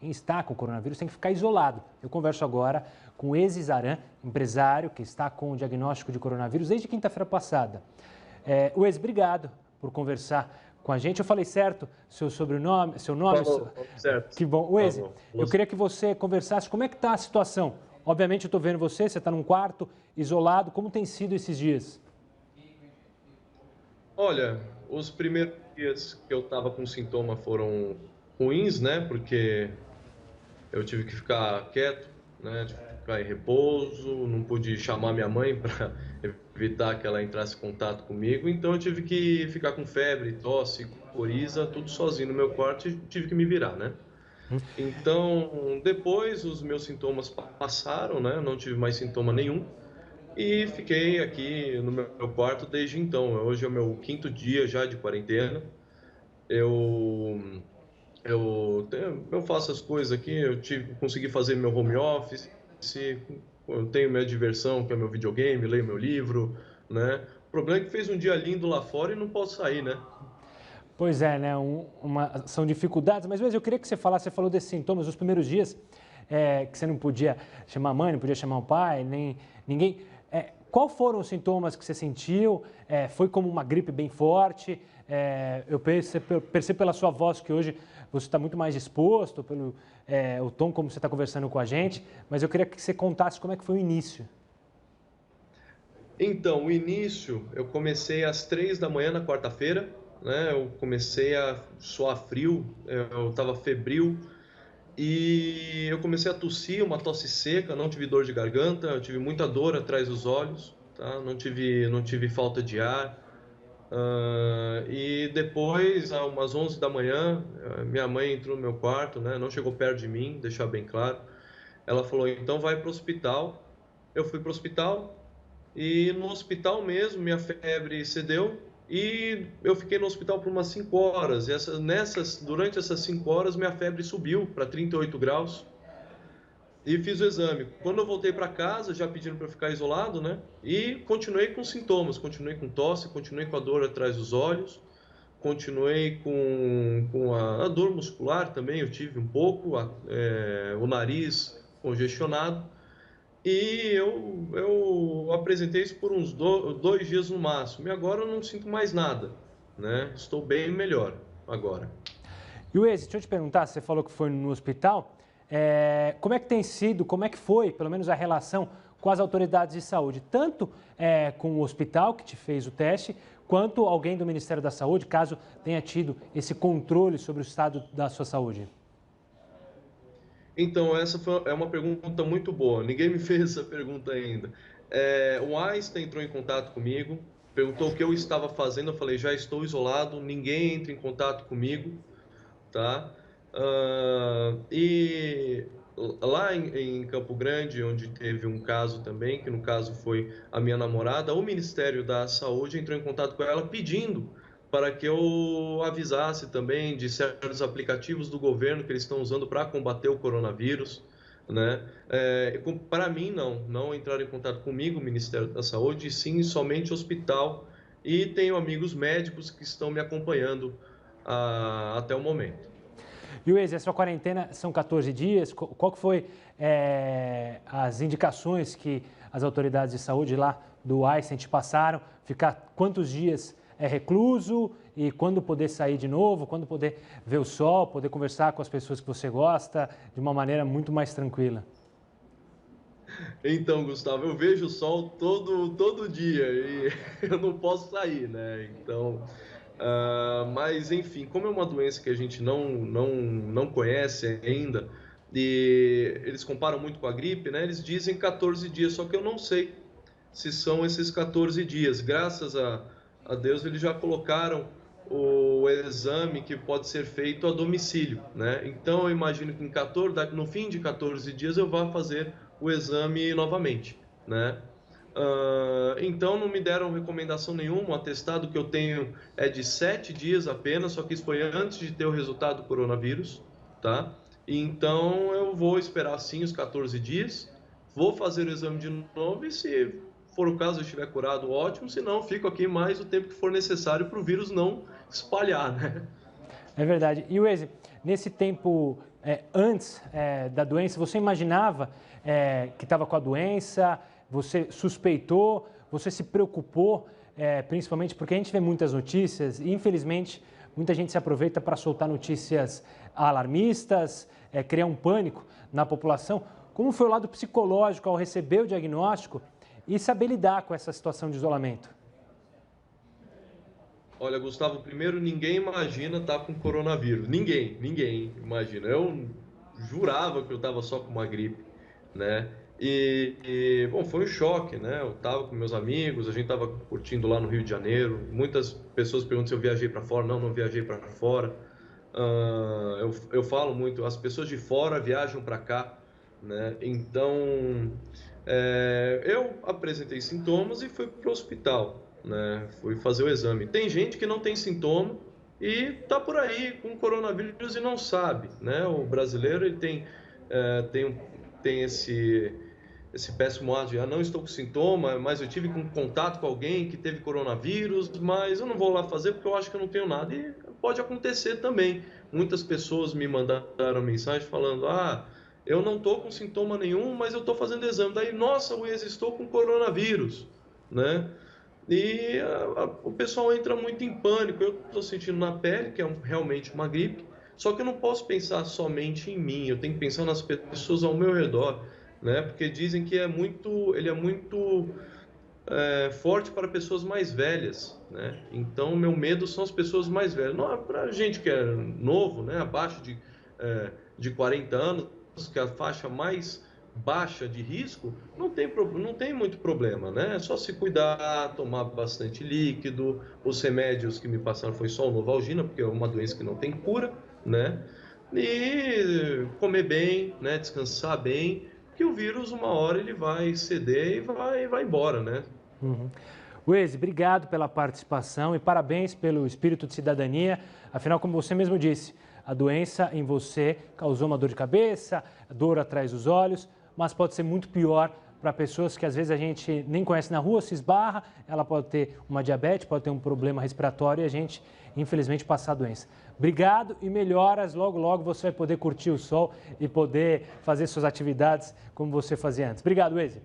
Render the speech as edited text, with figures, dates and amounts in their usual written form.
quem está com o coronavírus tem que ficar isolado. Eu converso agora com o Ezi Zaran, empresário que está com o diagnóstico de coronavírus desde quinta-feira passada. Ezi, obrigado por conversar com a gente. Eu falei certo seu sobrenome, seu nome? Falou certo. Que bom. Ezi, eu queria que você conversasse como é que está a situação. Obviamente eu estou vendo você está num quarto, isolado. Como tem sido esses dias? Olha, os primeiros dias que eu estava com sintoma foram ruins, né? Porque eu tive que ficar quieto, né? Tive que ficar em repouso, não pude chamar minha mãe para evitar que ela entrasse em contato comigo. Então eu tive que ficar com febre, tosse, coriza, tudo sozinho no meu quarto e tive que me virar, né? Então, depois os meus sintomas passaram, né? Eu não tive mais sintoma nenhum. E fiquei aqui no meu quarto desde então. Hoje é o meu quinto dia já de quarentena. Eu, eu faço as coisas aqui, consegui fazer meu home office, eu tenho minha diversão, que é meu videogame, leio meu livro, né? O problema é que fez um dia lindo lá fora e não posso sair, né? Pois é, né? São dificuldades, mas eu queria que você falasse, você falou desses sintomas, os primeiros dias que você não podia chamar a mãe, não podia chamar o pai, nem ninguém. Qual foram os sintomas que você sentiu? Foi como uma gripe bem forte? Eu percebo pela sua voz que hoje você está muito mais disposto, pelo o tom como você está conversando com a gente, mas eu queria que você contasse como é que foi o início. Então, o início, eu comecei às 3 da manhã na quarta-feira, né? Eu comecei a suar frio, eu estava febril e eu comecei a tossir, uma tosse seca, não tive dor de garganta, eu tive muita dor atrás dos olhos, tá? Não tive falta de ar. E depois, às umas 11 da manhã, minha mãe entrou no meu quarto, né? Não chegou perto de mim, deixar bem claro. Ela falou, então vai para o hospital. Eu fui para o hospital e no hospital mesmo minha febre cedeu e eu fiquei no hospital por umas 5 horas. Durante essas 5 horas minha febre subiu para 38 graus. E fiz o exame. Quando eu voltei para casa, já pediram para eu ficar isolado, né? E continuei com sintomas, continuei com tosse, continuei com a dor atrás dos olhos, continuei com a dor muscular também, eu tive um pouco, o nariz congestionado. E eu apresentei isso por uns 2 dias no máximo. E agora eu não sinto mais nada, né? Estou bem melhor agora. E o deixa eu te perguntar, você falou que foi no hospital, como é que tem sido, como é que foi, pelo menos a relação com as autoridades de saúde, tanto com o hospital que te fez o teste, quanto alguém do Ministério da Saúde, caso tenha tido esse controle sobre o estado da sua saúde? Então, é uma pergunta muito boa. Ninguém me fez essa pergunta ainda. O Einstein entrou em contato comigo, perguntou o que eu estava fazendo. Eu falei, já estou isolado, ninguém entra em contato comigo, tá? E lá em Campo Grande, onde teve um caso também, que no caso foi a minha namorada, o Ministério da Saúde entrou em contato com ela pedindo para que eu avisasse também de certos aplicativos do governo que eles estão usando para combater o coronavírus, né? Para mim, não entraram em contato comigo, o Ministério da Saúde, sim somente o hospital, e tenho amigos médicos que estão me acompanhando até o momento. E o a sua quarentena são 14 dias, qual que foi as indicações que as autoridades de saúde lá do Einstein te passaram? Ficar quantos dias recluso e quando poder sair de novo, quando poder ver o sol, poder conversar com as pessoas que você gosta de uma maneira muito mais tranquila? Então, Gustavo, eu vejo o sol todo dia e eu não posso sair, né? Então, mas enfim, como é uma doença que a gente não conhece ainda, e eles comparam muito com a gripe, né? Eles dizem 14 dias, só que eu não sei se são esses 14 dias. Graças a Deus, eles já colocaram o exame que pode ser feito a domicílio, né? Então, eu imagino que no fim de 14 dias eu vá fazer o exame novamente, né? Então, não me deram recomendação nenhuma. O atestado que eu tenho é de 7 dias apenas, só que isso foi antes de ter o resultado do coronavírus, tá? Então, eu vou esperar sim os 14 dias, vou fazer o exame de novo e se for o caso, eu estiver curado, ótimo. Se não, fico aqui mais o tempo que for necessário para o vírus não espalhar, né? É verdade. E Ezi, nesse tempo antes da doença, você imaginava que estava com a doença, você suspeitou, você se preocupou, principalmente porque a gente vê muitas notícias e, infelizmente, muita gente se aproveita para soltar notícias alarmistas, criar um pânico na população. Como foi o lado psicológico ao receber o diagnóstico e saber lidar com essa situação de isolamento? Olha, Gustavo, primeiro, ninguém imagina estar com coronavírus. Ninguém imagina. Eu jurava que eu estava só com uma gripe, né? Bom, foi um choque, né? Eu estava com meus amigos, a gente estava curtindo lá no Rio de Janeiro. Muitas pessoas perguntam se eu viajei para fora. Não viajei para fora. Eu falo muito, as pessoas de fora viajam para cá, né? Então, eu apresentei sintomas e fui para o hospital, né? Fui fazer o exame. Tem gente que não tem sintoma e tá por aí com coronavírus e não sabe, né? O brasileiro ele tem esse péssimo hábito de não estou com sintoma, mas eu tive contato com alguém que teve coronavírus, mas eu não vou lá fazer porque eu acho que eu não tenho nada. E pode acontecer também. Muitas pessoas me mandaram mensagem falando: eu não estou com sintoma nenhum, mas eu estou fazendo exame. Daí, nossa, Luiz, estou com coronavírus, né? E o pessoal entra muito em pânico. Eu estou sentindo na pele que é realmente uma gripe, só que eu não posso pensar somente em mim, eu tenho que pensar nas pessoas ao meu redor, né? Porque dizem que ele é muito forte para pessoas mais velhas, né? Então, o meu medo são as pessoas mais velhas. Não, para gente que é novo, né? Abaixo de 40 anos, que é a faixa mais baixa de risco, não tem muito problema, né? É só se cuidar, tomar bastante líquido. Os remédios que me passaram foi só o Novalgina, porque é uma doença que não tem cura, né? E comer bem, né? Descansar bem, que o vírus uma hora ele vai ceder e vai embora, né? Uhum. Wes, obrigado pela participação e parabéns pelo espírito de cidadania. Afinal, como você mesmo disse, a doença em você causou uma dor de cabeça, dor atrás dos olhos, mas pode ser muito pior para pessoas que às vezes a gente nem conhece na rua, se esbarra, ela pode ter uma diabetes, pode ter um problema respiratório e a gente, infelizmente, passar a doença. Obrigado e melhoras, logo, logo você vai poder curtir o sol e poder fazer suas atividades como você fazia antes. Obrigado, Wes.